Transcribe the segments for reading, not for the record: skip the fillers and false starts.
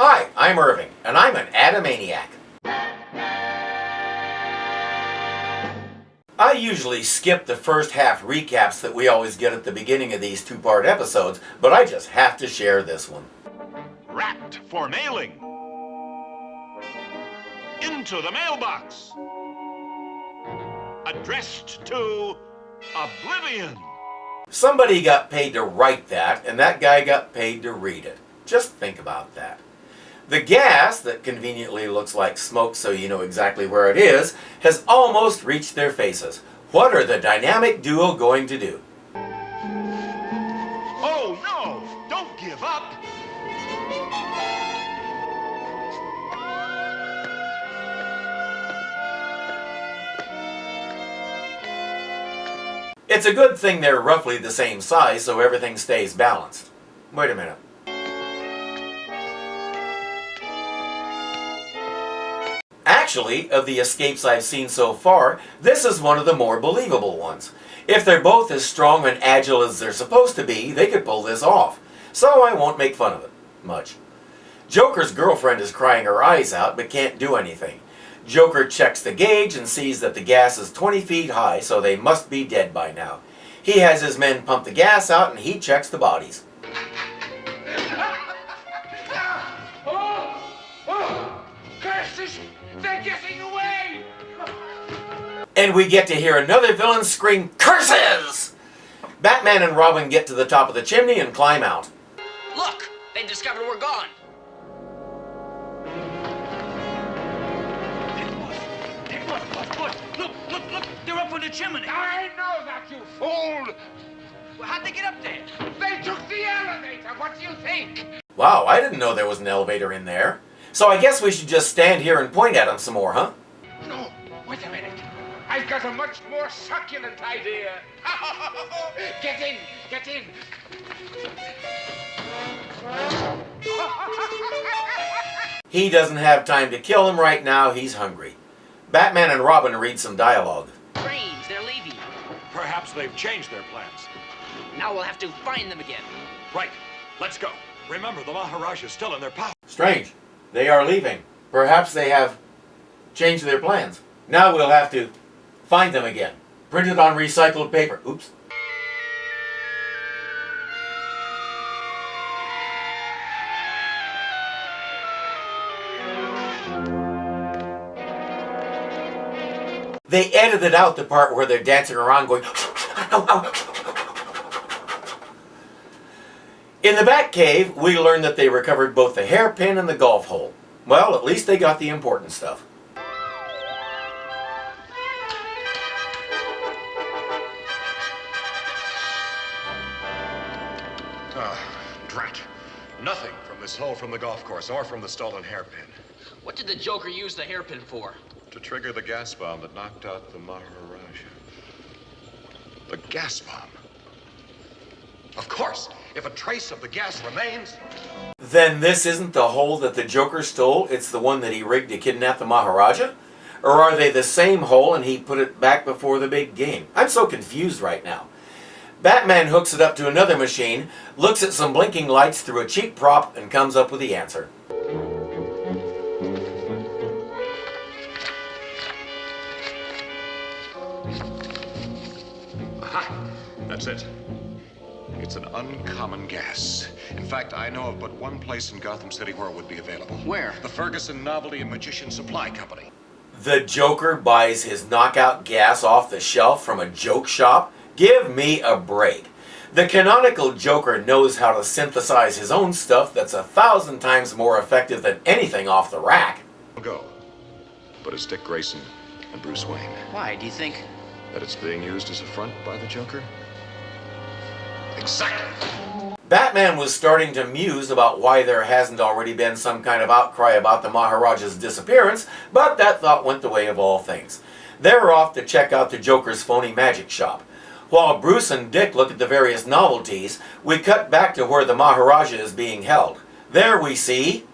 Hi, I'm Irving, and I'm an Adamaniac. I usually skip the first half recaps that we always get at the beginning of these two-part episodes, but I just have to share this one. Wrapped for mailing. Into the mailbox. Addressed to Oblivion. Somebody got paid to write that, and that guy got paid to read it. Just think about that. The gas, that conveniently looks like smoke so you know exactly where it is, has almost reached their faces. What are the dynamic duo going to do? Oh no! Don't give up! It's a good thing they're roughly the same size so everything stays balanced. Wait a minute. Actually, of the escapes I've seen so far, this is one of the more believable ones. If they're both as strong and agile as they're supposed to be, they could pull this off. So I won't make fun of it much. Joker's girlfriend is crying her eyes out but can't do anything. Joker checks the gauge and sees that the gas is 20 feet high, so they must be dead by now. He has his men pump the gas out and he checks the bodies. Curses! They're getting away! And we get to hear another villain scream, "Curses!" Batman and Robin get to the top of the chimney and climb out. Look! They discovered we're gone! Look! They're up on the chimney! I know that, you fool! Well, how'd they get up there? They took the elevator! What do you think? Wow, I didn't know there was an elevator in there. So I guess we should just stand here and point at them some more, huh? No, wait a minute. I've got a much more succulent idea. Get in! Get in! He doesn't have time to kill him right now, he's hungry. Batman and Robin read some dialogue. Brains, they're leaving. Perhaps they've changed their plans. Now we'll have to find them again. Right, let's go. Remember, the Maharajah is still in their power. Strange. They are leaving. Perhaps they have changed their plans. Now we'll have to find them again. Printed on recycled paper. Oops. They edited out the part where they're dancing around going, ow, ow. In the Batcave, we learn that they recovered both the hairpin and the golf hole. Well, at least they got the important stuff. Drat. Nothing from this hole from the golf course or from the stolen hairpin. What did the Joker use the hairpin for? To trigger the gas bomb that knocked out the Maharajah. The gas bomb? Of course! If a trace of the gas remains... Then this isn't the hole that the Joker stole, it's the one that he rigged to kidnap the Maharajah? Or are they the same hole and he put it back before the big game? I'm so confused right now. Batman hooks it up to another machine, looks at some blinking lights through a cheap prop, and comes up with the answer. Aha! That's it. It's an uncommon gas. In fact, I know of but one place in Gotham City where it would be available. Where? The Ferguson Novelty and Magician Supply Company. The Joker buys his knockout gas off the shelf from a joke shop? Give me a break. The canonical Joker knows how to synthesize his own stuff that's 1,000 times more effective than anything off the rack. Go. But it's Dick Grayson and Bruce Wayne. Why, do you think? That it's being used as a front by the Joker? Exactly. Batman was starting to muse about why there hasn't already been some kind of outcry about the Maharaja's disappearance, but that thought went the way of all things. They're off to check out the Joker's phony magic shop. While Bruce and Dick look at the various novelties, we cut back to where the Maharajah is being held. There we see...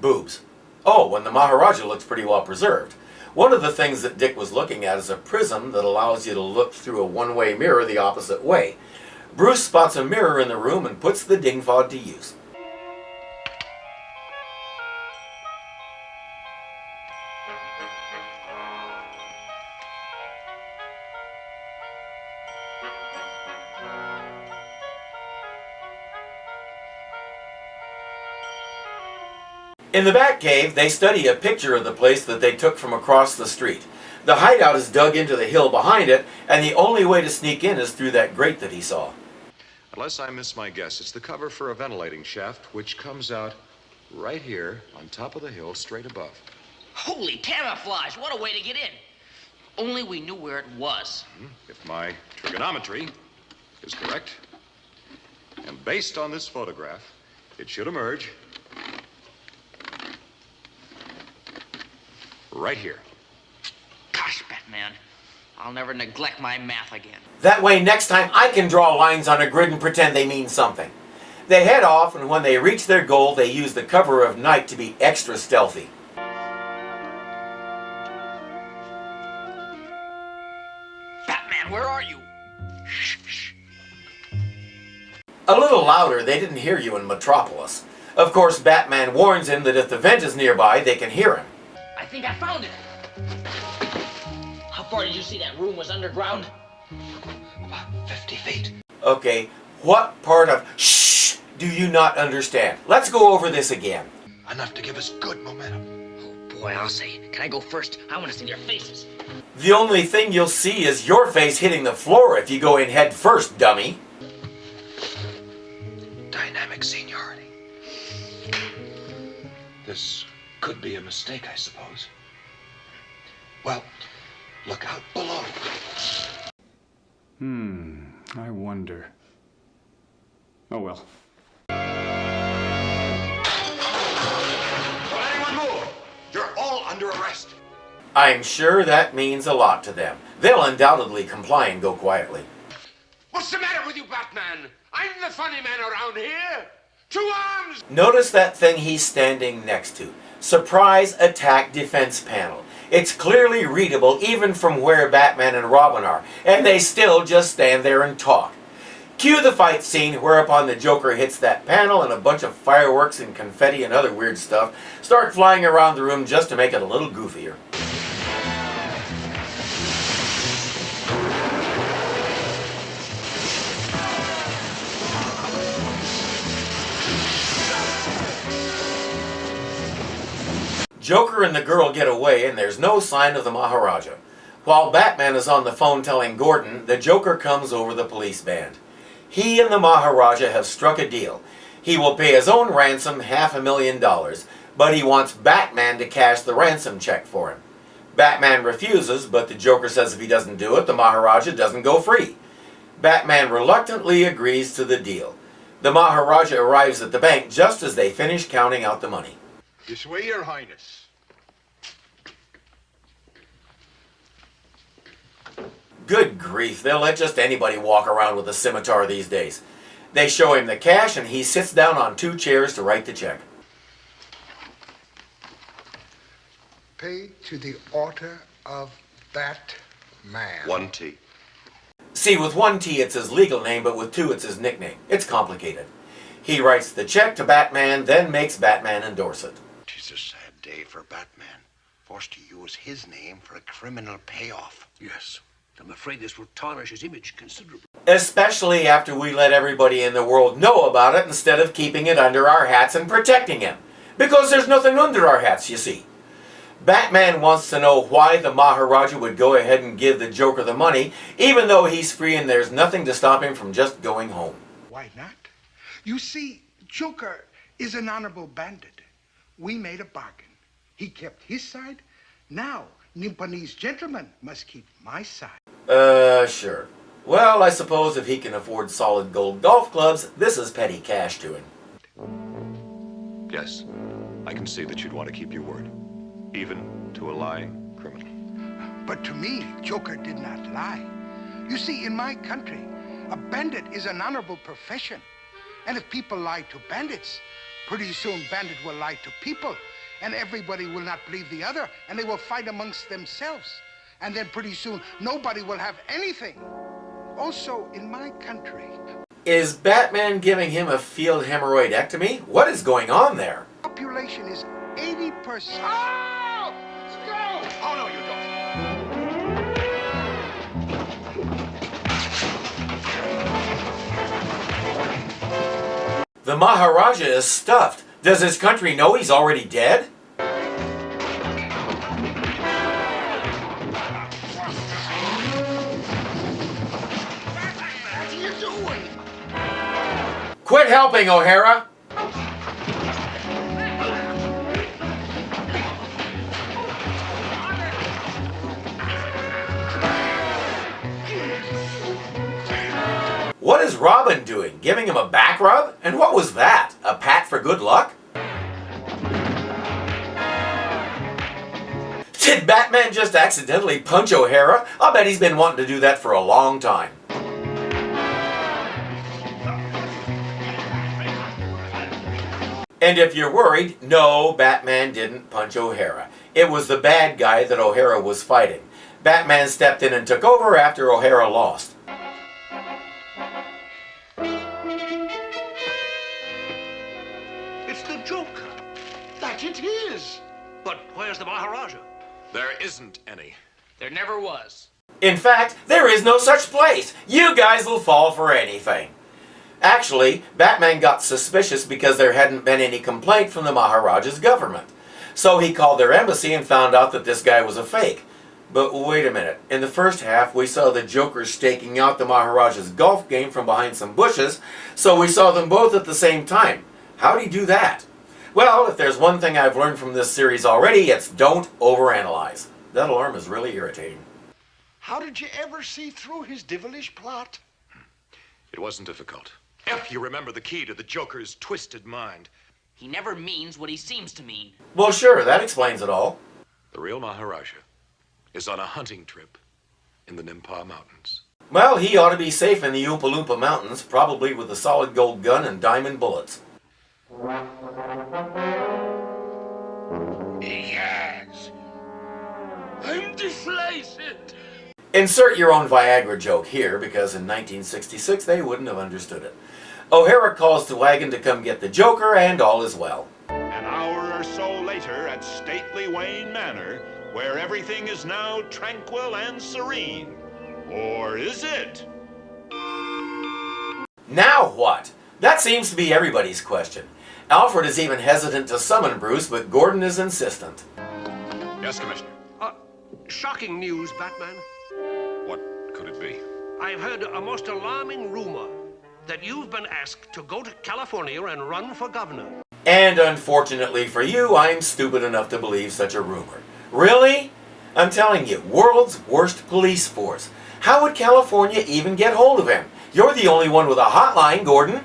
boobs. Oh, and the Maharajah looks pretty well preserved. One of the things that Dick was looking at is a prism that allows you to look through a one-way mirror the opposite way. Bruce spots a mirror in the room and puts the dingfod to use. In the Batcave, they study a picture of the place that they took from across the street. The hideout is dug into the hill behind it, and the only way to sneak in is through that grate that he saw. Unless I miss my guess, it's the cover for a ventilating shaft, which comes out right here on top of the hill, straight above. Holy camouflage! What a way to get in. Only we knew where it was. If my trigonometry is correct, and based on this photograph, it should emerge right here. Gosh, Batman, I'll never neglect my math again. That way next time I can draw lines on a grid and pretend they mean something. They head off, and when they reach their goal, they use the cover of night to be extra stealthy. Batman, where are you? Shh, shh. A little louder, they didn't hear you in Metropolis. Of course, Batman warns him that if the vent is nearby, they can hear him. I think I found it. How far did you see that room was underground? About 50 feet. Okay, what part of shh do you not understand? Let's go over this again. Enough to give us good momentum. Oh boy, I'll say. Can I go first? I want to see their faces. The only thing you'll see is your face hitting the floor if you go in head first, dummy. Dynamic seniority. This could be a mistake, I suppose. Well, look out below. I wonder. Oh well. Don't anyone move! You're all under arrest. I'm sure that means a lot to them. They'll undoubtedly comply and go quietly. What's the matter with you, Batman? I'm the funny man around here. 2 arms! Notice that thing he's standing next to. Surprise Attack Defense Panel. It's clearly readable even from where Batman and Robin are, and they still just stand there and talk. Cue the fight scene, whereupon the Joker hits that panel and a bunch of fireworks and confetti and other weird stuff start flying around the room just to make it a little goofier. Joker and the girl get away, and there's no sign of the Maharajah. While Batman is on the phone telling Gordon, the Joker comes over the police band. He and the Maharajah have struck a deal. He will pay his own ransom, $500,000, but he wants Batman to cash the ransom check for him. Batman refuses, but the Joker says if he doesn't do it, the Maharajah doesn't go free. Batman reluctantly agrees to the deal. The Maharajah arrives at the bank just as they finish counting out the money. This way, Your Highness. Good grief, they'll let just anybody walk around with a scimitar these days. They show him the cash and he sits down on 2 chairs to write the check. Pay to the order of that man. 1 T. See, with 1 T it's his legal name, but with 2 it's his nickname. It's complicated. He writes the check to Batman, then makes Batman endorse it. It's a sad day for Batman. Forced to use his name for a criminal payoff. Yes. I'm afraid this will tarnish his image considerably. Especially after we let everybody in the world know about it instead of keeping it under our hats and protecting him. Because there's nothing under our hats, you see. Batman wants to know why the Maharajah would go ahead and give the Joker the money, even though he's free and there's nothing to stop him from just going home. Why not? You see, Joker is an honorable bandit. We made a bargain. He kept his side. Now, Nipponi's gentleman must keep my side. Sure. Well, I suppose if he can afford solid gold golf clubs, this is petty cash to him. Yes, I can see that you'd want to keep your word, even to a lying criminal. But to me, Joker did not lie. You see, in my country, a bandit is an honorable profession. And if people lie to bandits, pretty soon bandit will lie to people. And everybody will not believe the other, and they will fight amongst themselves. And then pretty soon, nobody will have anything. Also, in my country... Is Batman giving him a field hemorrhoidectomy? What is going on there? Population is 80%. Oh! Let's go! Oh, no, you don't. The Maharajah is stuffed. Does his country know he's already dead? What are you doing? Quit helping, O'Hara! What is Robin doing? Giving him a back rub? And what was that? A pat for good luck? Did Batman just accidentally punch O'Hara? I'll bet he's been wanting to do that for a long time. And if you're worried, no, Batman didn't punch O'Hara. It was the bad guy that O'Hara was fighting. Batman stepped in and took over after O'Hara lost. It's the Joker. That it is. But where's the Maharajah? There isn't any. There never was. In fact, there is no such place. You guys will fall for anything. Actually, Batman got suspicious because there hadn't been any complaint from the Maharajah's government. So he called their embassy and found out that this guy was a fake. But wait a minute. In the first half, we saw the Joker staking out the Maharajah's golf game from behind some bushes, so we saw them both at the same time. How'd he do that? Well, if there's one thing I've learned from this series already, it's don't overanalyze. That alarm is really irritating. How did you ever see through his devilish plot? It wasn't difficult. If you remember the key to the Joker's twisted mind. He never means what he seems to mean. Well, sure, that explains it all. The real Maharajah is on a hunting trip in the Nimpa Mountains. Well, he ought to be safe in the Oompa Loompa Mountains, probably with a solid gold gun and diamond bullets. Yes. I'm deflated. Insert your own Viagra joke here, because in 1966 they wouldn't have understood it. O'Hara calls the wagon to come get the Joker, and all is well. An hour or so later at stately Wayne Manor, where everything is now tranquil and serene. Or is it? Now what? That seems to be everybody's question. Alfred is even hesitant to summon Bruce, but Gordon is insistent. Yes, Commissioner. Shocking news, Batman. What could it be? I've heard a most alarming rumor that you've been asked to go to California and run for governor. And unfortunately for you, I'm stupid enough to believe such a rumor. Really? I'm telling you, world's worst police force. How would California even get hold of him? You're the only one with a hotline, Gordon.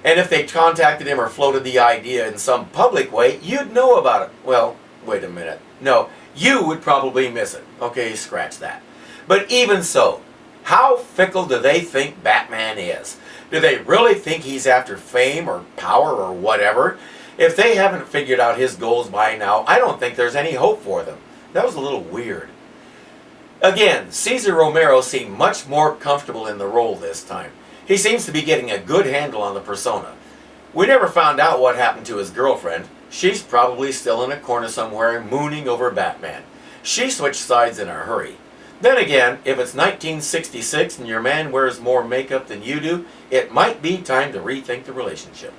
And if they contacted him or floated the idea in some public way, you'd know about it. Well, wait a minute. No, you would probably miss it. Okay, scratch that. But even so, how fickle do they think Batman is? Do they really think he's after fame or power or whatever? If they haven't figured out his goals by now, I don't think there's any hope for them. That was a little weird. Again, Cesar Romero seemed much more comfortable in the role this time. He seems to be getting a good handle on the persona. We never found out what happened to his girlfriend. She's probably still in a corner somewhere mooning over Batman. She switched sides in a hurry. Then again, if it's 1966 and your man wears more makeup than you do, it might be time to rethink the relationship.